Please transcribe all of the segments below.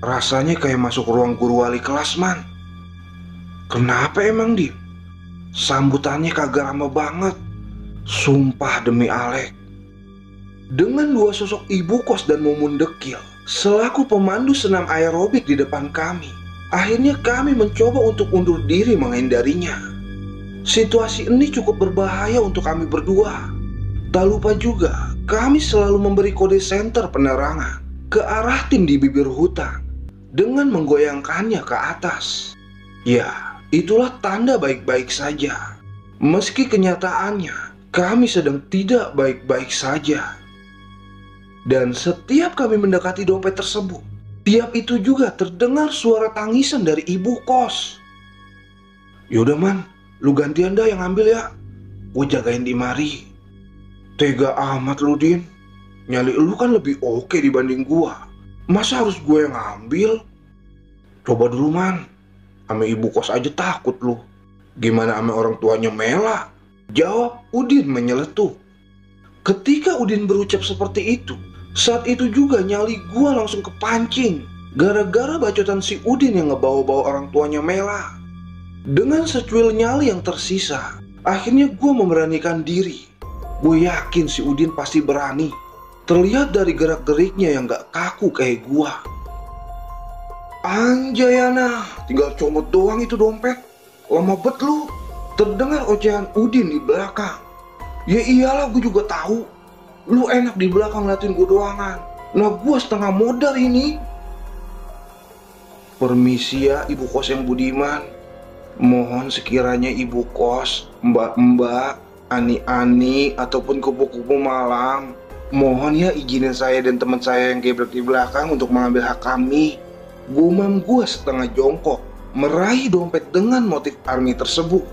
Rasanya kayak masuk ruang guru wali kelas, man. Kenapa emang, Din? Sambutannya kagak lama banget. Sumpah demi Alek. Dengan dua sosok ibu kos dan Mumun Dekil selaku pemandu senam aerobik di depan kami, akhirnya kami mencoba untuk undur diri menghindarinya. Situasi ini cukup berbahaya untuk kami berdua. Tak lupa juga, kami selalu memberi kode senter penerangan ke arah tim di bibir hutan dengan menggoyangkannya ke atas. Ya, itulah tanda baik-baik saja. Meski kenyataannya, kami sedang tidak baik-baik saja. Dan setiap kami mendekati dompet tersebut, tiap itu juga terdengar suara tangisan dari ibu kos. Yaudah, man, lu gantian dah yang ambil ya. Gue jagain di mari. Tega amat lu, Din. Nyali lu kan lebih oke dibanding gua. Masa harus gue yang ngambil? Coba dulu, man. Ame ibu kos aja takut lu. Gimana ame orang tuanya Mela? Jawab Udin menyeletuk. Ketika Udin berucap seperti itu, saat itu juga nyali gua langsung kepancing gara-gara bacotan si Udin yang ngebawa-bawa orang tuanya Mela. Dengan secuil nyali yang tersisa, akhirnya gua memberanikan diri. Gue yakin si Udin pasti berani. Terlihat dari gerak-geriknya yang gak kaku kayak gua. Anjayana, tinggal comot doang itu dompet. Lama bet lu. Terdengar ocehan Udin di belakang. Ya iyalah, gue juga tahu. Lu enak di belakang ngeliatin gue doangan. Nah, gue setengah modal ini. Permisi ya ibu kos yang budiman. Mohon sekiranya ibu kos, mbak-mbak, ani-ani, ataupun kupu-kupu malam, mohon ya izinin saya dan teman saya yang geblek di belakang untuk mengambil hak kami. Gumam gue setengah jongkok meraih dompet dengan motif army tersebut.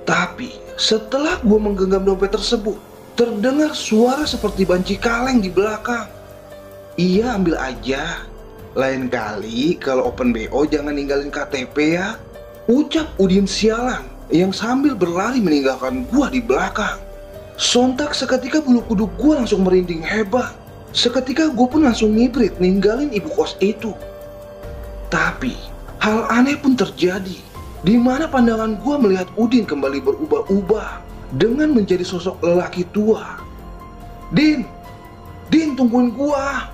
Tapi setelah gue menggenggam dompet tersebut, terdengar suara seperti banci kaleng di belakang. Iya, ambil aja. Lain kali kalau open BO jangan ninggalin KTP ya. Ucap Udin sialan yang sambil berlari meninggalkan gua di belakang. Sontak seketika bulu kuduk gua langsung merinding hebat. Seketika gua pun langsung ngibrit ninggalin ibu kos itu. Tapi hal aneh pun terjadi, di mana pandangan gua melihat Udin kembali berubah-ubah dengan menjadi sosok lelaki tua. Din, tungguin gua.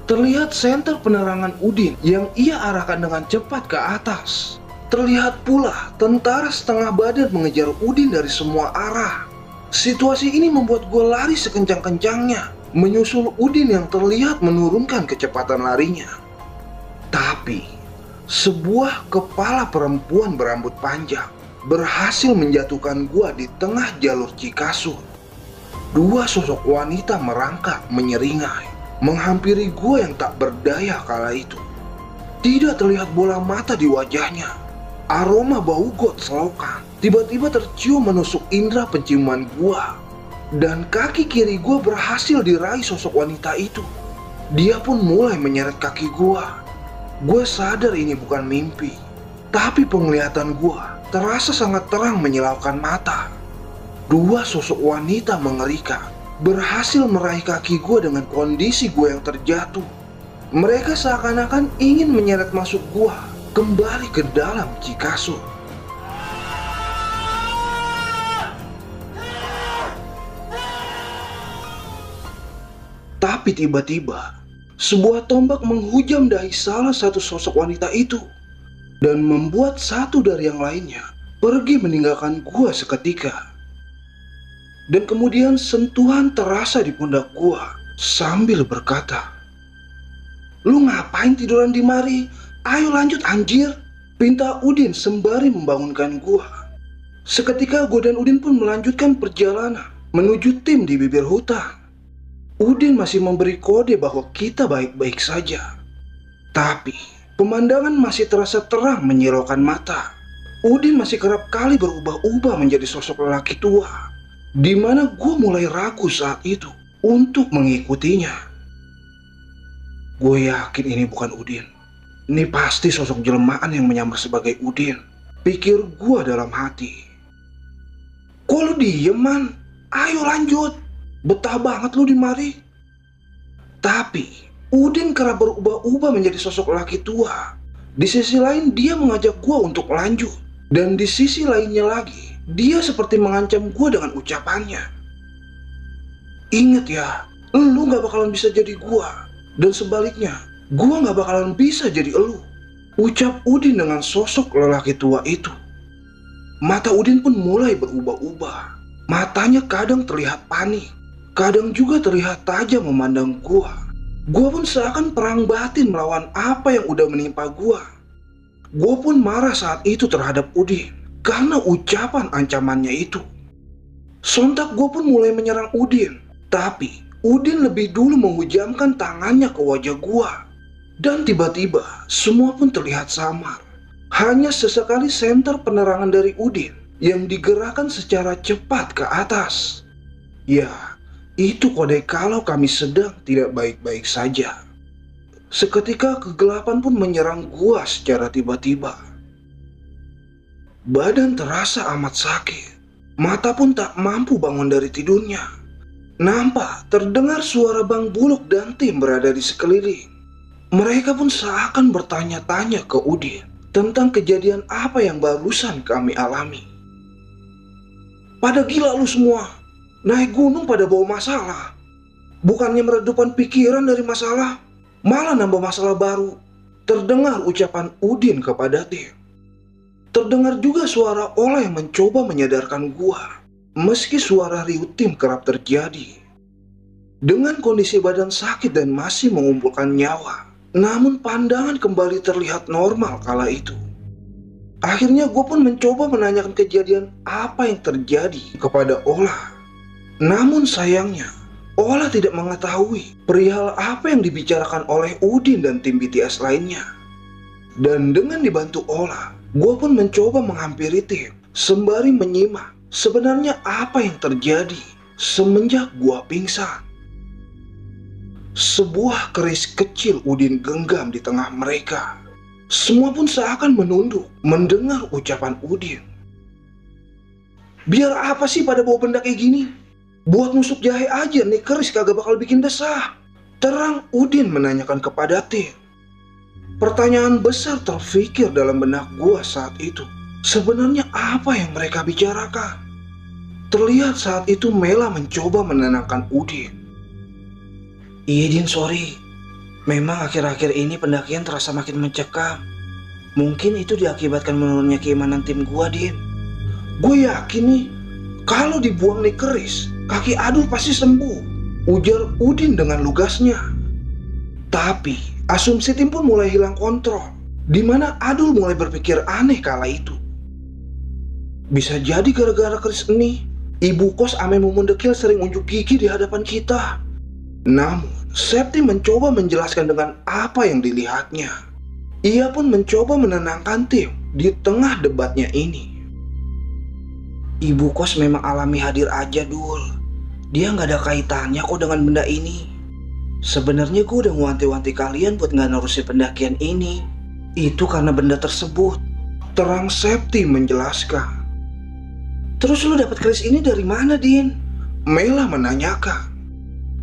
Terlihat senter penerangan Udin yang ia arahkan dengan cepat ke atas. Terlihat pula tentara setengah badan mengejar Udin dari semua arah. Situasi ini membuat gue lari sekencang-kencangnya, menyusul Udin yang terlihat menurunkan kecepatan larinya. Tapi, sebuah kepala perempuan berambut panjang berhasil menjatuhkan gue di tengah jalur Cikasur. Dua sosok wanita merangkak menyeringai, menghampiri gue yang tak berdaya kala itu. Tidak terlihat bola mata di wajahnya. Aroma bau got selokan tiba-tiba tercium menusuk indera penciuman gua. Dan kaki kiri gua berhasil diraih sosok wanita itu. Dia pun mulai menyeret kaki gua. Gue sadar ini bukan mimpi, tapi penglihatan gua terasa sangat terang menyilaukan mata. Dua sosok wanita mengerikan berhasil meraih kaki gua dengan kondisi gua yang terjatuh. Mereka seakan-akan ingin menyeret masuk gua kembali ke dalam Cikasur. Tapi tiba-tiba sebuah tombak menghujam dahi salah satu sosok wanita itu dan membuat satu dari yang lainnya pergi meninggalkan gua seketika. Dan kemudian sentuhan terasa di pundak gua sambil berkata, "Lu ngapain tiduran di mari? Ayo lanjut anjir," pinta Udin sembari membangunkan gua. Seketika gua dan Udin pun melanjutkan perjalanan menuju tim di bibir hutan. Udin masih memberi kode bahwa kita baik-baik saja. Tapi pemandangan masih terasa terang menyilaukan mata. Udin masih kerap kali berubah-ubah menjadi sosok lelaki tua, di mana gua mulai ragu saat itu untuk mengikutinya. Gue yakin ini bukan Udin. Ini pasti sosok jelmaan yang menyamar sebagai Udin, pikir gua dalam hati. Kok lu diem, man? Ayo lanjut. Betah banget lu di mari. Tapi Udin kerap berubah-ubah menjadi sosok laki tua. Di sisi lain dia mengajak gue untuk lanjut. Dan di sisi lainnya lagi, dia seperti mengancam gue dengan ucapannya. Ingat ya, lu gak bakalan bisa jadi gue. Dan sebaliknya, gue gak bakalan bisa jadi elu. Ucap Udin dengan sosok lelaki tua itu. Mata Udin pun mulai berubah-ubah. Matanya kadang terlihat panik, kadang juga terlihat tajam memandang gua. Gua pun seakan perang batin melawan apa yang udah menimpa gua. Gua pun marah saat itu terhadap Udin karena ucapan ancamannya itu. Sontak gua pun mulai menyerang Udin, tapi Udin lebih dulu menghujamkan tangannya ke wajah gua. Dan tiba-tiba semua pun terlihat samar. Hanya sesekali senter penerangan dari Udin yang digerakkan secara cepat ke atas. Ya, itu kode kalau kami sedang tidak baik-baik saja. Seketika kegelapan pun menyerang gua secara tiba-tiba. Badan terasa amat sakit. Mata pun tak mampu bangun dari tidurnya. Nampak terdengar suara Bang Buluk dan tim berada di sekeliling. Mereka pun seakan bertanya-tanya ke Udin tentang kejadian apa yang barusan kami alami. Pada gila lu semua, naik gunung pada bawa masalah. Bukannya meredupkan pikiran dari masalah, malah nambah masalah baru. Terdengar ucapan Udin kepada tim. Terdengar juga suara Ola yang mencoba menyadarkan gua. Meski suara riuh tim kerap terjadi. Dengan kondisi badan sakit dan masih mengumpulkan nyawa, namun pandangan kembali terlihat normal kala itu. Akhirnya gue pun mencoba menanyakan kejadian apa yang terjadi kepada Ola. Namun sayangnya, Ola tidak mengetahui perihal apa yang dibicarakan oleh Udin dan tim BTS lainnya. Dan dengan dibantu Ola, gue pun mencoba menghampiri tim sembari menyimak sebenarnya apa yang terjadi semenjak gue pingsan. Sebuah keris kecil Udin genggam di tengah mereka. Semua pun seakan menunduk mendengar ucapan Udin. Biar apa sih pada bawa benda kayak gini? Buat nusuk jahe aja nih keris kagak bakal bikin desah. Terang Udin menanyakan kepada tim. Pertanyaan besar terfikir dalam benak gua saat itu. Sebenarnya apa yang mereka bicarakan? Terlihat saat itu Mela mencoba menenangkan Udin. Iya Din, sorry. Memang akhir-akhir ini pendakian terasa makin mencekam. Mungkin itu diakibatkan menurunnya keimanan tim gua, Din. Gue yakin nih, kalau dibuang nih keris, kaki Adul pasti sembuh, ujar Udin dengan lugasnya. Tapi asumsi tim pun mulai hilang kontrol, di mana Adul mulai berpikir aneh kala itu. Bisa jadi gara-gara keris ini, ibu kos ame Mumun Dekil sering unjuk gigi di hadapan kita. Namun Septi mencoba menjelaskan dengan apa yang dilihatnya. Ia pun mencoba menenangkan tim di tengah debatnya ini. Ibu kos memang alami hadir aja, Dul. Dia nggak ada kaitannya kok dengan benda ini. Sebenarnya gue udah ngewanti-wanti kalian buat nggak nerusin pendakian ini. Itu karena benda tersebut, terang Septi menjelaskan. Terus lu dapat keris ini dari mana, Din? Mela menanyakan.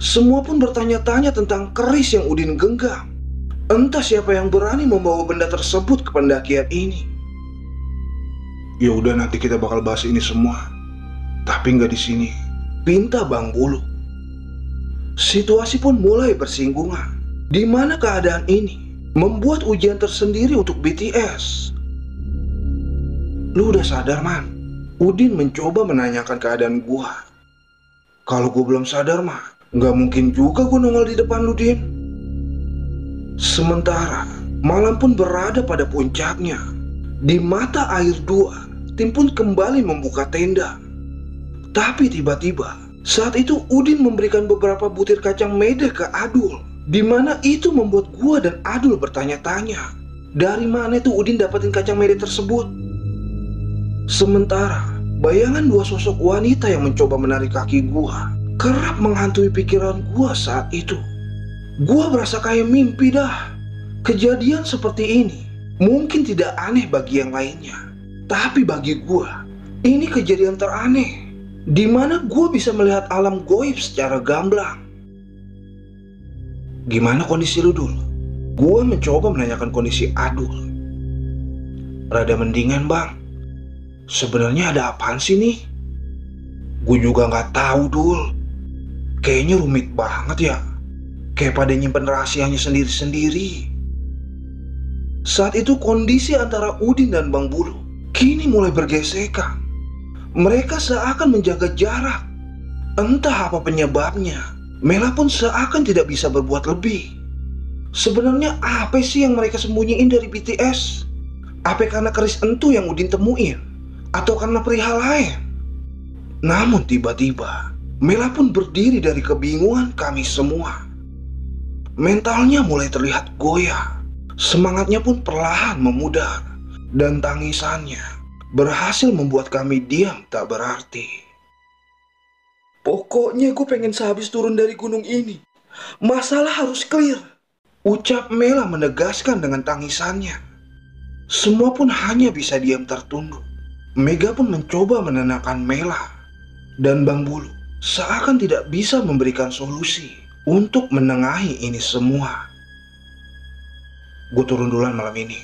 Semua pun bertanya-tanya tentang keris yang Udin genggam. Entah siapa yang berani membawa benda tersebut ke pendakian ini. Ya udah, nanti kita bakal bahas ini semua, tapi nggak di sini, pinta Bang Bulu. Situasi pun mulai bersinggungan, di mana keadaan ini membuat ujian tersendiri untuk BTS. Lu udah sadar, Man? Udin mencoba menanyakan keadaan gua. Kalau gua belum sadar mah, nggak mungkin juga gue nongol di depan lu, Din. Sementara malam pun berada pada puncaknya. Di mata air dua, tim pun kembali membuka tenda. Tapi tiba-tiba saat itu Udin memberikan beberapa butir kacang mede ke Adul, di mana itu membuat gua dan Adul bertanya-tanya, dari mana tuh Udin dapetin kacang mede tersebut. Sementara bayangan dua sosok wanita yang mencoba menarik kaki gua kerap menghantui pikiran gua saat itu. Gua berasa kayak mimpi dah. Kejadian seperti ini mungkin tidak aneh bagi yang lainnya, tapi bagi gua ini kejadian teraneh, di mana gua bisa melihat alam goib secara gamblang. Gimana kondisi lu, Dul? Gua mencoba menanyakan kondisi Adul. Rada mendingan, Bang. Sebenarnya ada apaan sih nih? Gue juga nggak tahu, Dul. Kayaknya rumit banget ya. Kayak pada nyimpen rahasianya sendiri-sendiri. Saat itu kondisi antara Udin dan Bang Bulu kini mulai bergesekan. Mereka seakan menjaga jarak. Entah apa penyebabnya, Mela pun seakan tidak bisa berbuat lebih. Sebenarnya apa sih yang mereka sembunyiin dari BTS? Apa karena keris entu yang Udin temuin? Atau karena perihal lain? Namun tiba-tiba, Mela pun berdiri dari kebingungan kami semua. Mentalnya mulai terlihat goyah. Semangatnya pun perlahan memudar. Dan tangisannya berhasil membuat kami diam tak berarti. Pokoknya gue pengen sehabis turun dari gunung ini, masalah harus clear, ucap Mela menegaskan dengan tangisannya. Semua pun hanya bisa diam tertunduk. Mega pun mencoba menenangkan Mela. Dan Bang Bulu seakan tidak bisa memberikan solusi untuk menengahi ini semua. Gue turun duluan malam ini,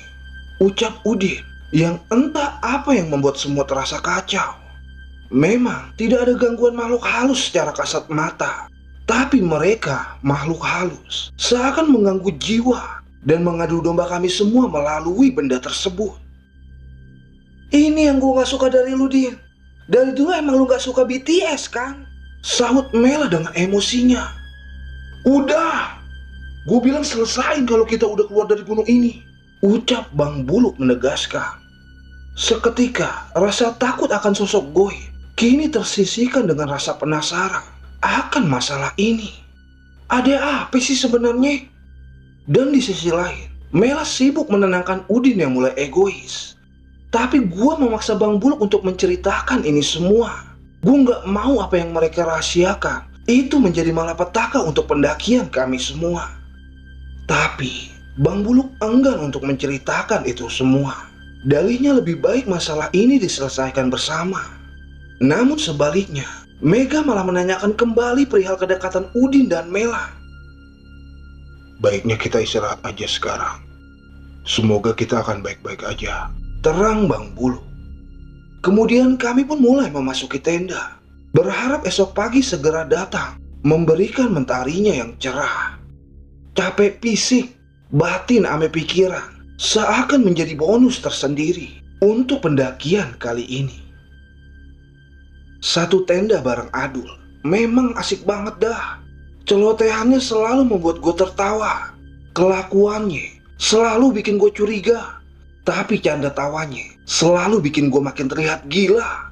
ucap Udin yang entah apa yang membuat semua terasa kacau. Memang tidak ada gangguan makhluk halus secara kasat mata, tapi mereka makhluk halus seakan mengganggu jiwa dan mengadu domba kami semua melalui benda tersebut. Ini yang gue gak suka dari lu, Din. Dari dulu emang lu gak suka BTS kan? Sahut Mela dengan emosinya. Udah, gue bilang selesain kalau kita udah keluar dari gunung ini, ucap Bang Bulu menegaskan. Seketika rasa takut akan sosok goib kini tersisihkan dengan rasa penasaran akan masalah ini. Ada apa sih sebenarnya? Dan di sisi lain, Mela sibuk menenangkan Udin yang mulai egois. Tapi gue memaksa Bang Buluk untuk menceritakan ini semua. Gue gak mau apa yang mereka rahasiakan itu menjadi malapetaka untuk pendakian kami semua. Tapi Bang Buluk enggan untuk menceritakan itu semua. Dalihnya lebih baik masalah ini diselesaikan bersama. Namun sebaliknya, Mega malah menanyakan kembali perihal kedekatan Udin dan Mela. Baiknya kita istirahat aja sekarang. Semoga kita akan baik-baik aja, terang Bang Bulu. Kemudian kami pun mulai memasuki tenda, berharap esok pagi segera datang, memberikan mentarinya yang cerah. Capek fisik, batin ame pikiran, seakan menjadi bonus tersendiri untuk pendakian kali ini. Satu tenda bareng Adul memang asik banget dah. Celotehannya selalu membuat gue tertawa. Kelakuannya selalu bikin gue curiga. Tapi canda tawanya selalu bikin gue makin terlihat gila.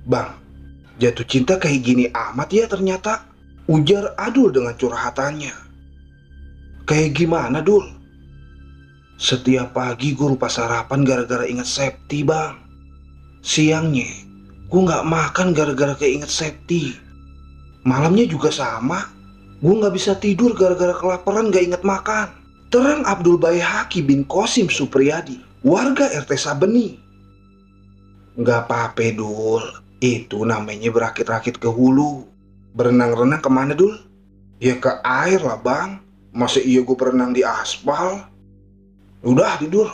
Bang, jatuh cinta kayak gini amat ya ternyata, ujar Adul dengan curhatannya. Kayak gimana, Dul? Setiap pagi gue lupa sarapan gara-gara ingat Septi, Bang. Siangnya gue gak makan gara-gara keinget Septi. Malamnya juga sama. Gue gak bisa tidur gara-gara kelaparan gak inget makan. Terang Abdul Baihaqi bin Qasim Supriyadi, warga RT Sabeni. Gak apa-apa, Dul. Itu namanya berakit-rakit ke hulu. Berenang-renang kemana, Dul? Ya ke air lah, Bang. Masa iya gue berenang di aspal? Udah tidur.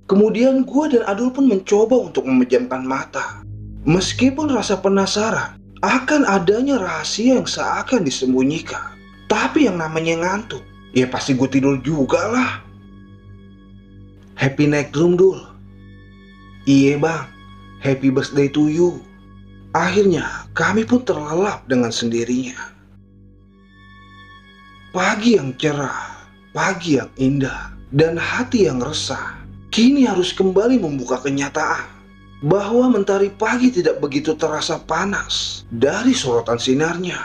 Kemudian gue dan Adul pun mencoba untuk memejamkan mata. Meskipun rasa penasaran akan adanya rahasia yang seakan disembunyikan, tapi yang namanya ngantuk, ya pasti gue tidur juga lah. Happy night room, Dul. Iya bang, happy birthday to you. Akhirnya kami pun terlelap dengan sendirinya. Pagi yang cerah, pagi yang indah, dan hati yang resah kini harus kembali membuka kenyataan bahwa mentari pagi tidak begitu terasa panas dari sorotan sinarnya.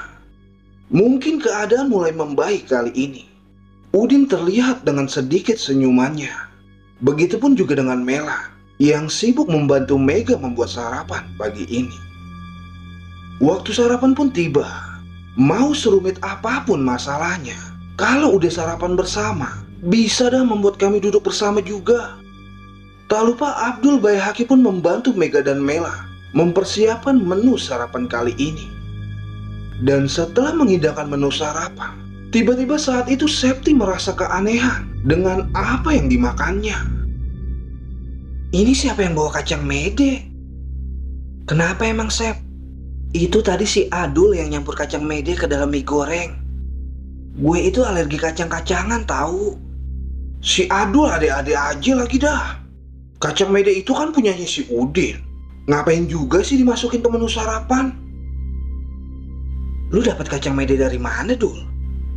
Mungkin keadaan mulai membaik kali ini. Udin terlihat dengan sedikit senyumannya. Begitupun juga dengan Mela yang sibuk membantu Mega membuat sarapan pagi ini. Waktu sarapan pun tiba. Mau serumit apapun masalahnya, kalau udah sarapan bersama, bisa dah membuat kami duduk bersama juga. Tak lupa Abdul Baihaqi pun membantu Mega dan Mela mempersiapkan menu sarapan kali ini. Dan setelah mengidangkan menu sarapan, tiba-tiba saat itu Septi merasa keanehan dengan apa yang dimakannya. Ini siapa yang bawa kacang mede? Kenapa emang, Sep? Itu tadi si Adul yang nyampur kacang mede ke dalam mie goreng. Gue itu alergi kacang-kacangan tahu. Si Adul ade-ade aja lagi dah. Kacang mede itu kan punyanya si Udin. Ngapain juga sih dimasukin ke menu sarapan? Lu dapat kacang mede dari mana, Dul?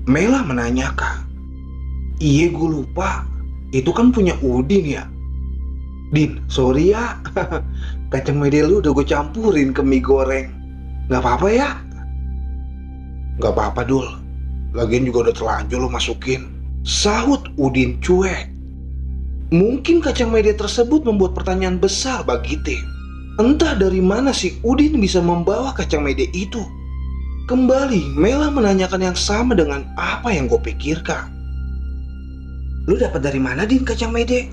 Mela menanyakan. Iya, gue lupa. Itu kan punya Udin ya. Din, sorry ya. Kacang mede lu udah gue campurin ke mie goreng. Gak apa-apa ya? Gak apa-apa, Dul. Lagian juga udah terlanjur lu masukin. Sahut Udin cuek. Mungkin kacang mede tersebut membuat pertanyaan besar bagi tim. Entah dari mana si Udin bisa membawa kacang mede itu. Kembali Mela menanyakan yang sama dengan apa yang gue pikirkan. Lu dapat dari mana, Din, kacang mede?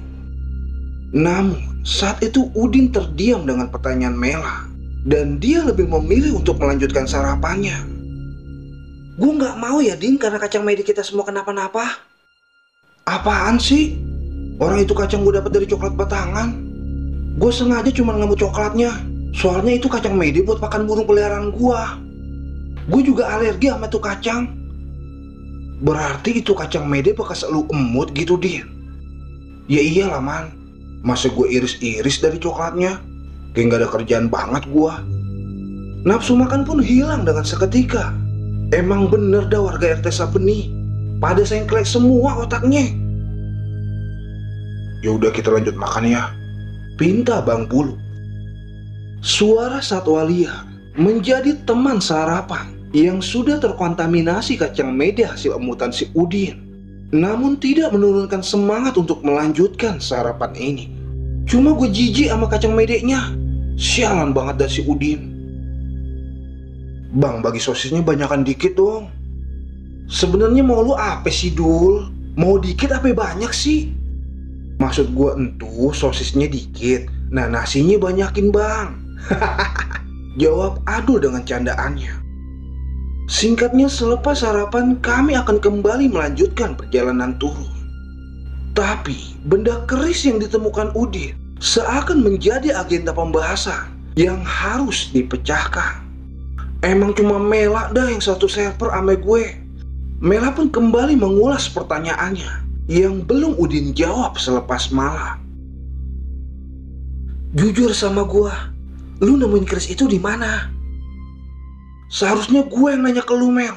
Namun saat itu Udin terdiam dengan pertanyaan Mela. Dan dia lebih memilih untuk melanjutkan sarapannya. Gue gak mau ya, Din, karena kacang mede kita semua kenapa-napa. Apaan sih? Orang itu kacang gue dapat dari coklat batangan. Gue sengaja cuma ngambil coklatnya. Soalnya itu kacang mede buat pakan burung peliharaan gue. Gue juga alergi sama tuh kacang. Berarti itu kacang mede bekas lu emut gitu, Din? Ya iyalah, Man. Masa gue iris-iris dari coklatnya? Kayak gak ada kerjaan banget gue. Nafsu makan pun hilang dengan seketika. Emang bener dah warga RT Sapeni. Pada sengklek semua otaknya. Ya udah, kita lanjut makan ya, pinta Bang Bulu. Suara satwa liar menjadi teman sarapan yang sudah terkontaminasi kacang mede hasil emutan si Udin. Namun tidak menurunkan semangat untuk melanjutkan sarapan ini. Cuma gue jijik sama kacang medenya. Sialan banget dah si Udin. Bang, bagi sosisnya banyakan dikit dong. Sebenarnya mau lu apa sih, Dul? Mau dikit apa banyak sih? Maksud gue entuh sosisnya dikit, nah nasinya banyakin, Bang. Jawab Adul dengan candaannya. Singkatnya, selepas sarapan kami akan kembali melanjutkan perjalanan turun. Tapi benda keris yang ditemukan Udin seakan menjadi agenda pembahasan yang harus dipecahkan. Emang cuma Mela dah yang satu server ame gue. Mela pun kembali mengulas pertanyaannya yang belum Udin jawab selepas malam. Jujur sama gue, lu nemuin keris itu di mana? Seharusnya gue yang nanya ke lu, Mel.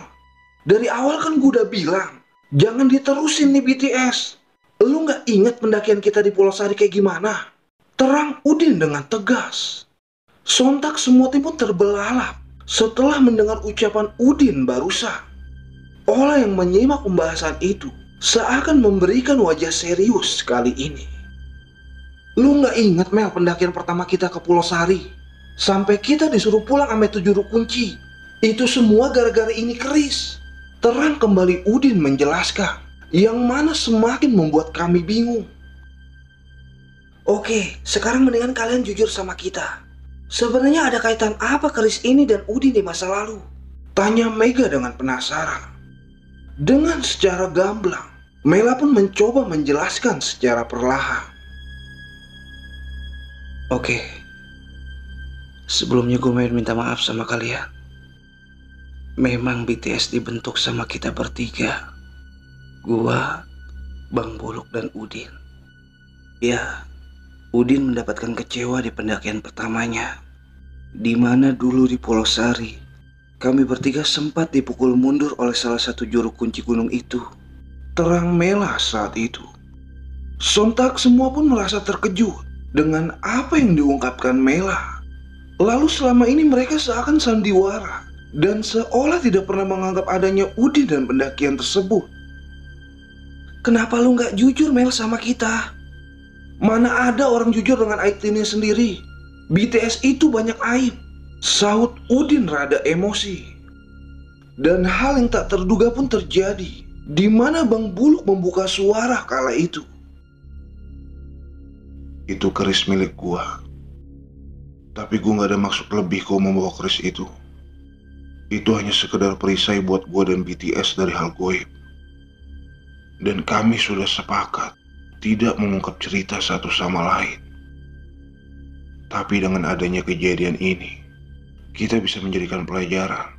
Dari awal kan gue udah bilang, jangan diterusin nih BTS. Lu gak inget pendakian kita di Pulau Sari kayak gimana? Terang Udin dengan tegas. Sontak semua tim pun terbelalak setelah mendengar ucapan Udin barusan. Ola yang menyimak pembahasan itu seakan memberikan wajah serius kali ini. Lu gak inget, Mel, pendakian pertama kita ke Pulau Sari? Sampai kita disuruh pulang sama 7 juru kunci. Itu semua gara-gara ini keris. Terang kembali Udin menjelaskan, yang mana semakin membuat kami bingung. Oke, sekarang mendingan kalian jujur sama kita. Sebenarnya ada kaitan apa keris ini dan Udin di masa lalu? Tanya Mega dengan penasaran. Dengan secara gamblang, Mela pun mencoba menjelaskan secara perlahan. Oke, sebelumnya gue mau minta maaf sama kalian. Memang BTS dibentuk sama kita bertiga. Gua, Bang Buluk, dan Udin. Ya, Udin mendapatkan kecewa di pendakian pertamanya, di mana dulu di Pulau Sari, kami bertiga sempat dipukul mundur oleh salah satu juru kunci gunung itu. Terang Mela saat itu. Sontak semua pun merasa terkejut dengan apa yang diungkapkan Mela. Lalu selama ini mereka seakan sandiwara dan seolah tidak pernah menganggap adanya Udin dan pendakian tersebut. Kenapa lu gak jujur, Mel, sama kita? Mana ada orang jujur dengan aib timnya sendiri? BTS itu banyak aib, sahut Udin rada emosi. Dan hal yang tak terduga pun terjadi, di mana Bang Buluk membuka suara kala itu. Itu keris milik gua. Tapi gua gak ada maksud lebih kau membawa keris itu. Itu hanya sekedar perisai buat gue dan BTS dari hal goib. Dan kami sudah sepakat tidak mengungkap cerita satu sama lain. Tapi dengan adanya kejadian ini, kita bisa menjadikan pelajaran.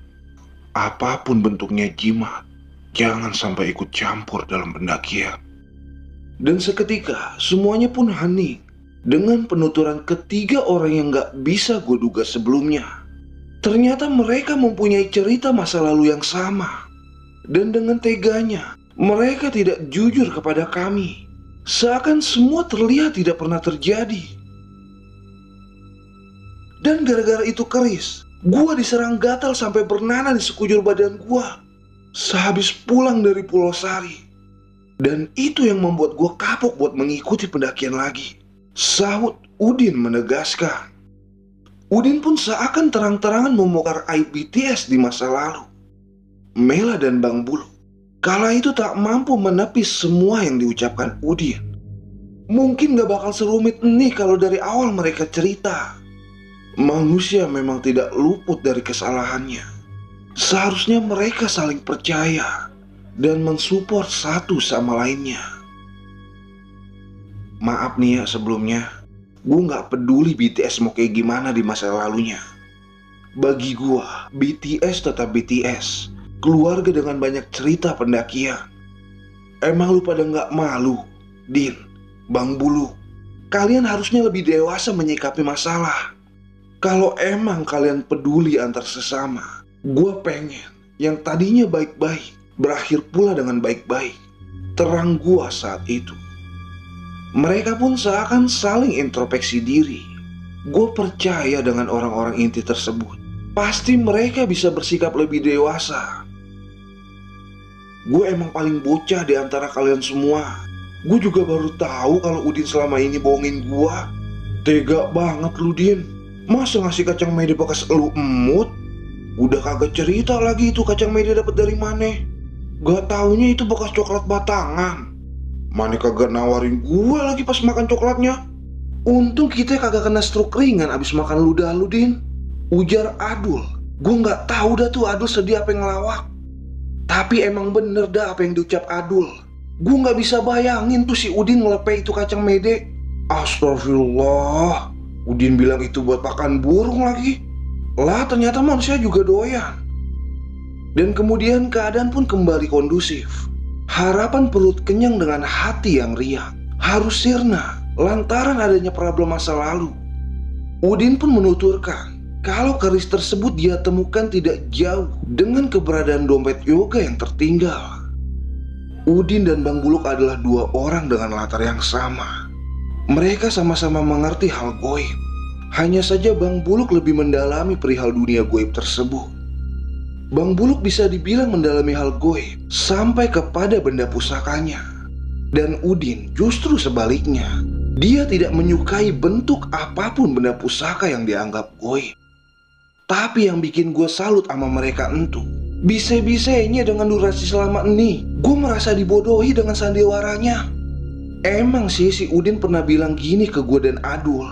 Apapun bentuknya jimat, jangan sampai ikut campur dalam pendakian. Dan seketika semuanya pun hening dengan penuturan ketiga orang yang gak bisa gue duga sebelumnya. Ternyata mereka mempunyai cerita masa lalu yang sama. Dan dengan teganya, mereka tidak jujur kepada kami. Seakan semua terlihat tidak pernah terjadi. Dan gara-gara itu keris, gua diserang gatal sampai bernanah di sekujur badan gua sehabis pulang dari Pulau Sari. Dan itu yang membuat gua kapok buat mengikuti pendakian lagi, sahut Udin menegaskan. Udin pun seakan terang-terangan membongkar aib BTS di masa lalu. Mela dan Bang Bulu kala itu tak mampu menepis semua yang diucapkan Udin. Mungkin gak bakal serumit ini kalau dari awal mereka cerita. Manusia memang tidak luput dari kesalahannya. Seharusnya mereka saling percaya dan mensupport satu sama lainnya. Maaf nih ya sebelumnya, gue gak peduli BTS mau kayak gimana di masa lalunya. Bagi gue, BTS tetap BTS, keluarga dengan banyak cerita pendakian. Emang lu pada gak malu, Din, Bang Bulu? Kalian harusnya lebih dewasa menyikapi masalah. Kalau emang kalian peduli antar sesama, gue pengen yang tadinya baik-baik berakhir pula dengan baik-baik. Terang gue saat itu. Mereka pun seakan saling introspeksi diri. Gue percaya dengan orang-orang inti tersebut, pasti mereka bisa bersikap lebih dewasa. Gue emang paling bocah di antara kalian semua. Gue juga baru tahu kalau Udin selama ini bohongin gue. Tega banget lu, Din. Masa ngasih kacang mede bekas lu emut? Udah kagak cerita lagi itu kacang mede dapat dari mana. Gak taunya itu bekas coklat batangan. Mana kagak nawarin gue lagi pas makan coklatnya. Untung kita kagak kena stroke ringan abis makan ludah lu, Din. Ujar Adul. Gue gak tahu dah tuh Adul sedih apa yang ngelawak. Tapi emang bener dah apa yang diucap Adul. Gue gak bisa bayangin tuh si Udin ngelepeh itu kacang mede. Astagfirullah. Udin bilang itu buat pakan burung lagi. Lah ternyata manusia juga doyan. Dan kemudian keadaan pun kembali kondusif. Harapan perut kenyang dengan hati yang riang harus sirna lantaran adanya problem masa lalu. Udin pun menuturkan kalau keris tersebut dia temukan tidak jauh dengan keberadaan dompet yoga yang tertinggal. Udin dan Bang Buluk adalah dua orang dengan latar yang sama. Mereka sama-sama mengerti hal goib. Hanya saja Bang Buluk lebih mendalami perihal dunia goib tersebut. Bang Buluk bisa dibilang mendalami hal goib sampai kepada benda pusakanya. Dan Udin justru sebaliknya. Dia tidak menyukai bentuk apapun benda pusaka yang dianggap goib. Tapi yang bikin gue salut sama mereka entu, bisa-bisanya dengan durasi selama ini gue merasa dibodohi dengan sandiwaranya. Emang sih si Udin pernah bilang gini ke gue dan Adul.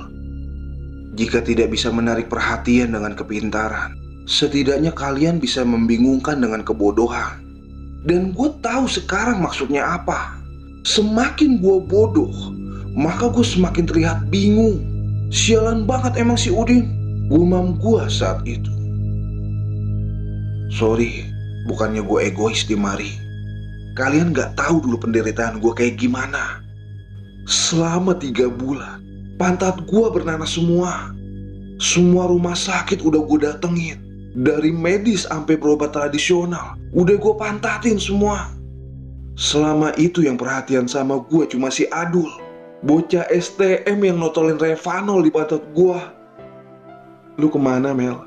Jika tidak bisa menarik perhatian dengan kepintaran, setidaknya kalian bisa membingungkan dengan kebodohan. Dan gue tahu sekarang maksudnya apa. Semakin gue bodoh, maka gue semakin terlihat bingung. Sialan banget emang si Udin, gumam gue saat itu. Sorry, bukannya gue egois di mari. Kalian gak tahu dulu penderitaan gue kayak gimana. Selama 3 bulan, pantat gue bernanah semua. Semua rumah sakit udah gue datengin. Dari medis sampai berobat tradisional, udah gue pantatin semua. Selama itu yang perhatian sama gue cuma si Adul, bocah STM yang notolin Revanol di pantat gue. Lu kemana, Mel?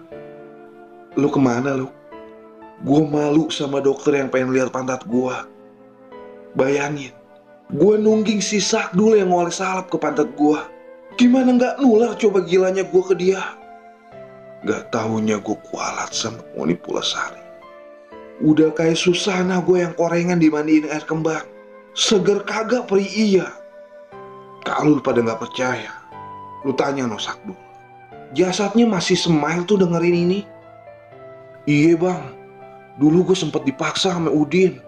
Lu kemana lu? Gue malu sama dokter yang pengen lihat pantat gue. Bayangin, gue nungging si Sakdul yang ngoles salep ke pantat gue. Gimana gak nular coba gilanya gue ke dia. Gak taunya gue kualat sama Moni Pulasari. Udah kayak Susana gue yang korengan dimandiin air kembang. Seger kagak peri iya. Kalau lu pada gak percaya, lu tanya no Sakdul. Jasadnya masih smile tuh dengerin ini. Iya bang, dulu gue sempet dipaksa sama Udin.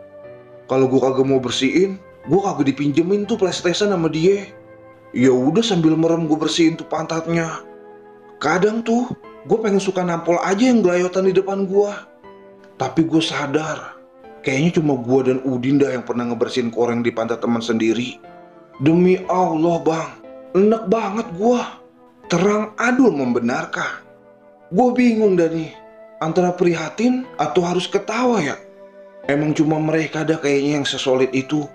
Kalau gue kagak mau bersihin, gue kagak dipinjemin tuh PlayStation sama dia. Ya udah sambil merem gue bersihin tuh pantatnya. Kadang tuh gue pengen suka nampol aja yang gelayotan di depan gue. Tapi gue sadar, kayaknya cuma gue dan Udin dah yang pernah ngebersihin koreng di pantat teman sendiri. Demi Allah bang, enak banget gue. Terang adul membenarkan. Gue bingung dah nih, antara prihatin atau harus ketawa ya. Emang cuma mereka dah kayaknya yang sesolid itu.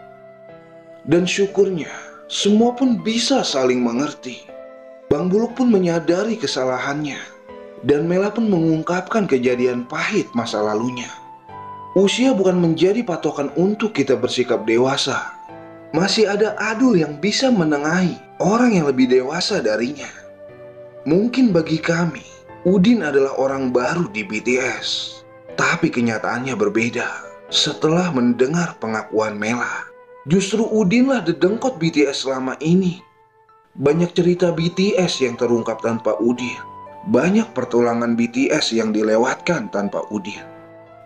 Dan syukurnya, semua pun bisa saling mengerti. Bang Buluk pun menyadari kesalahannya. Dan Mela pun mengungkapkan kejadian pahit masa lalunya. Usia bukan menjadi patokan untuk kita bersikap dewasa. Masih ada Adul yang bisa menengahi orang yang lebih dewasa darinya. Mungkin bagi kami, Udin adalah orang baru di BTS. Tapi kenyataannya berbeda. Setelah mendengar pengakuan Mela, justru Udinlah dedengkot BTS selama ini. Banyak cerita BTS yang terungkap tanpa Udin. Banyak pertulangan BTS yang dilewatkan tanpa Udin.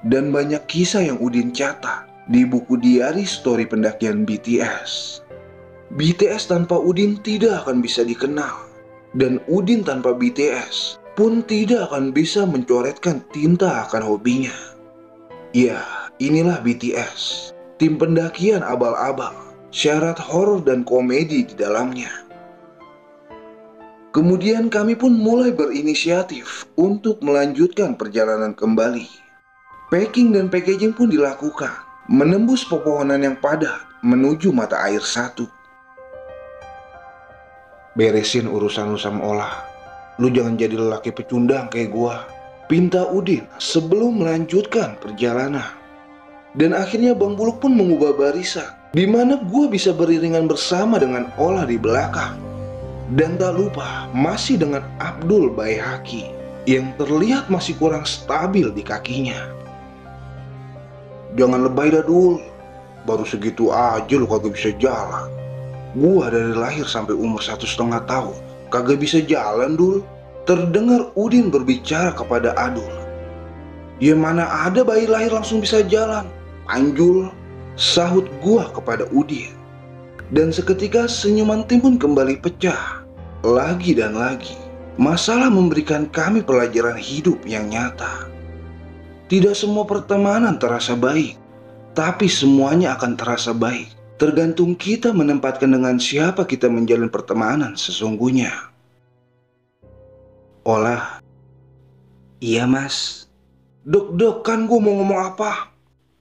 Dan banyak kisah yang Udin catat di buku diari story pendakian BTS. BTS tanpa Udin tidak akan bisa dikenal. Dan Udin tanpa BTS pun tidak akan bisa mencoretkan tinta akan hobinya. Ya, inilah BTS, tim pendakian abal-abal, syarat horor dan komedi di dalamnya. Kemudian kami pun mulai berinisiatif untuk melanjutkan perjalanan kembali. Packing dan packaging pun dilakukan, menembus pepohonan yang padat menuju mata air satu. Beresin urusan lu sama Olah. Lu jangan jadi lelaki pecundang kayak gua, pinta Udin sebelum melanjutkan perjalanan. Dan akhirnya Bang Buluk pun mengubah barisan, di mana gua bisa beriringan bersama dengan Olah di belakang. Dan tak lupa masih dengan Abdul Baihaqi yang terlihat masih kurang stabil di kakinya. Jangan lebay dah Dul, baru segitu aja lu kagak bisa jalan. Gua dari lahir sampai umur 1,5 tahun kagak bisa jalan Dul. Terdengar Udin berbicara kepada Adul. Ya mana ada bayi lahir langsung bisa jalan, Anjul, sahut gua kepada Udin. Dan seketika senyuman tim pun kembali pecah. Lagi dan lagi, masalah memberikan kami pelajaran hidup yang nyata. Tidak semua pertemanan terasa baik, tapi semuanya akan terasa baik. Tergantung kita menempatkan dengan siapa kita menjalin pertemanan sesungguhnya. Olah. Iya mas. Deg-degan gue mau ngomong apa.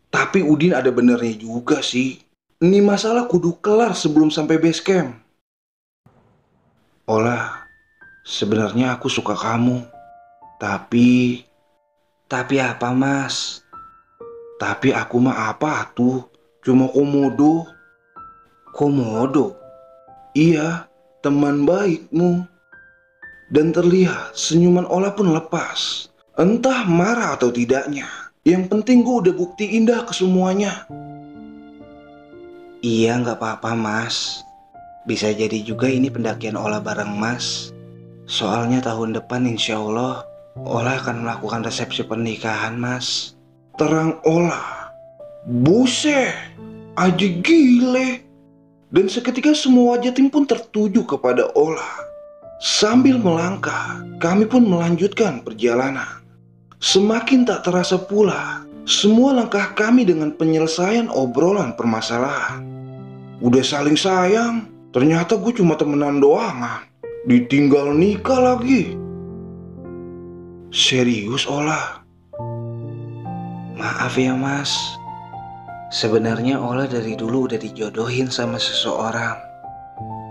Tapi Udin ada benernya juga sih. Ini masalah kudu kelar sebelum sampai base camp. Olah, sebenarnya aku suka kamu. Tapi apa mas? Tapi aku mah apa tuh? Cuma komodo. Komodo? Iya, teman baikmu. Dan terlihat senyuman Olah pun lepas. Entah marah atau tidaknya. Yang penting gue udah bukti indah ke semuanya. Iya gak apa-apa mas. Bisa jadi juga ini pendakian Olah bareng mas. Soalnya tahun depan insya Allah Olah akan melakukan resepsi pernikahan mas. Terang Olah. Buset, aja gile. Dan seketika semua wajah tim pun tertuju kepada Olah. Sambil melangkah, kami pun melanjutkan perjalanan. Semakin tak terasa pula, semua langkah kami dengan penyelesaian obrolan permasalahan. Udah saling sayang, ternyata gue cuma temenan doangan. Ditinggal nikah lagi. Serius Olah? Maaf ya mas. Sebenarnya Olah dari dulu udah dijodohin sama seseorang.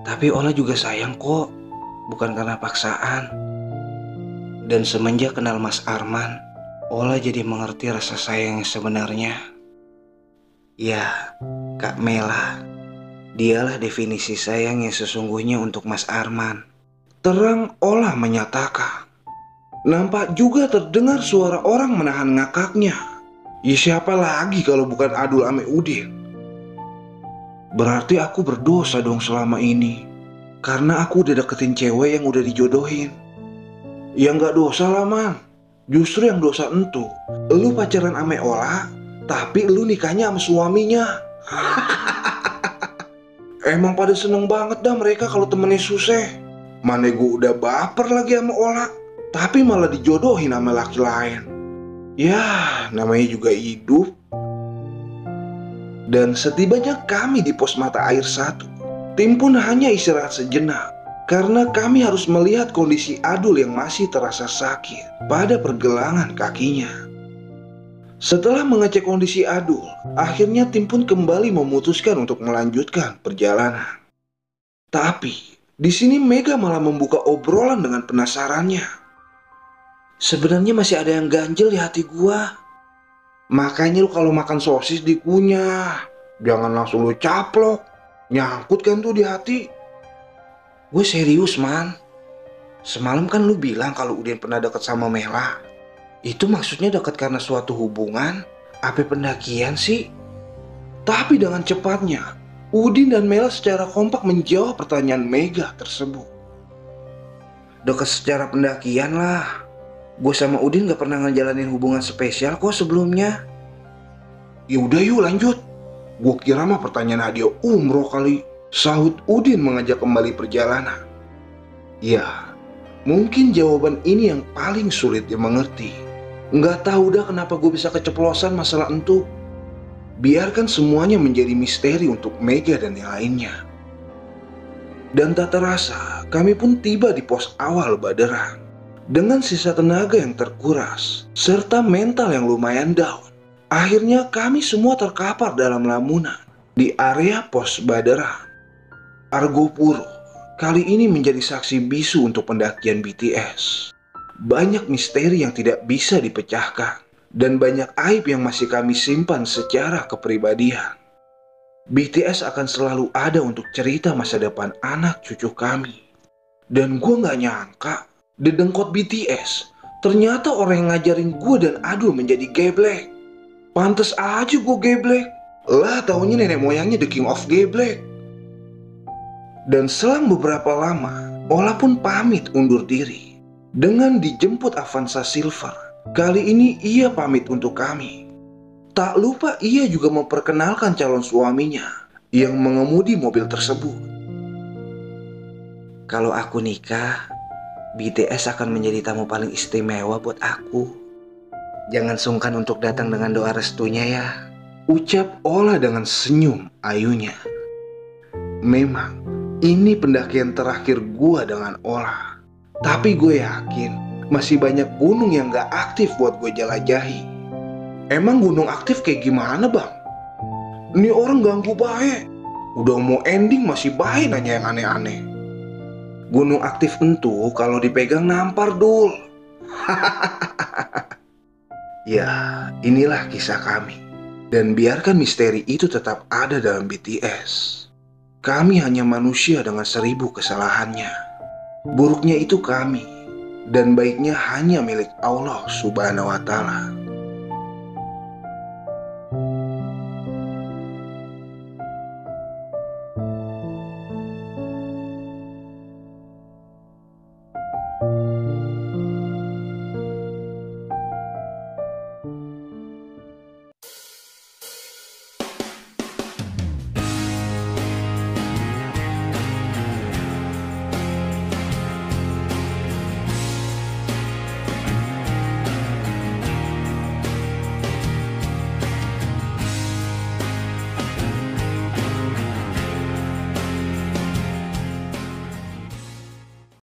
Tapi Olah juga sayang kok. Bukan karena paksaan. Dan semenjak kenal Mas Arman, Olah jadi mengerti rasa sayang yang sebenarnya. Ya, Kak Mela, dialah definisi sayang yang sesungguhnya untuk Mas Arman. Terang Olah menyatakan. Nampak juga terdengar suara orang menahan ngakaknya. Ya siapa lagi kalau bukan Adul ame Udin? Berarti aku berdosa dong selama ini. Karena aku udah deketin cewek yang udah dijodohin. Ya nggak dosa lah man. Justru yang dosa entu, lu pacaran ame Ola, tapi lu nikahnya sama suaminya. Emang pada seneng banget dah mereka kalau temennya susah. Mana gue udah baper lagi sama Ola, tapi malah dijodohin sama laki lain. Ya, namanya juga hidup. Dan setibanya kami di pos mata air 1, tim pun hanya istirahat sejenak karena kami harus melihat kondisi Adul yang masih terasa sakit pada pergelangan kakinya. Setelah mengecek kondisi Adul, akhirnya tim pun kembali memutuskan untuk melanjutkan perjalanan. Tapi di sini Mega malah membuka obrolan dengan penasarannya. Sebenarnya masih ada yang ganjel di hati gua. Makanya lu kalau makan sosis dikunyah, jangan langsung lu caplok. Nyangkut kan tuh di hati. Gue serius man. Semalam kan lu bilang kalau Udin pernah deket sama Mela. Itu maksudnya deket karena suatu hubungan? Apa pendakian sih? Tapi dengan cepatnya Udin dan Mela secara kompak menjawab pertanyaan Mega tersebut. Deket secara pendakian lah. Gue sama Udin gak pernah ngejalanin hubungan spesial kok sebelumnya. Yaudah yuk lanjut. Gue kira mah pertanyaan hadiah umroh kali. Sahut Udin mengajak kembali perjalanan. Ya, mungkin jawaban ini yang paling sulit dimengerti. Nggak tahu dah kenapa gue bisa keceplosan masalah entu. Biarkan semuanya menjadi misteri untuk Mega dan yang lainnya. Dan tak terasa, kami pun tiba di pos awal Baderan. Dengan sisa tenaga yang terkuras, serta mental yang lumayan down, akhirnya kami semua terkapar dalam lamunan di area pos Baderan. Argopuro kali ini menjadi saksi bisu untuk pendakian BTS. Banyak misteri yang tidak bisa dipecahkan, dan banyak aib yang masih kami simpan secara kepribadian. BTS akan selalu ada untuk cerita masa depan anak cucu kami. Dan gue gak nyangka dedengkot BTS ternyata orang yang ngajarin gue dan Adul menjadi geblek. Pantes aja gue geblek. Lah taunya nenek moyangnya the king of geblek. Dan selang beberapa lama, Ola pun pamit undur diri. Dengan dijemput Avanza Silver, kali ini ia pamit untuk kami. Tak lupa ia juga memperkenalkan calon suaminya yang mengemudi mobil tersebut. Kalau aku nikah, BTS akan menjadi tamu paling istimewa buat aku. Jangan sungkan untuk datang dengan doa restunya ya, ucap Ola dengan senyum ayunya. Memang ini pendakian terakhir gua dengan Ola. Tapi gue yakin masih banyak gunung yang gak aktif buat gue jelajahi. Emang gunung aktif kayak gimana bang? Ini orang ganggu baik. Udah mau ending masih baik nanya yang aneh-aneh. Gunung aktif entu kalau dipegang nampar dul. Ya, inilah kisah kami. Dan biarkan misteri itu tetap ada dalam BTS. Kami hanya manusia dengan 1000 kesalahannya. Buruknya itu kami, dan baiknya hanya milik Allah Subhanahu wa Ta'ala.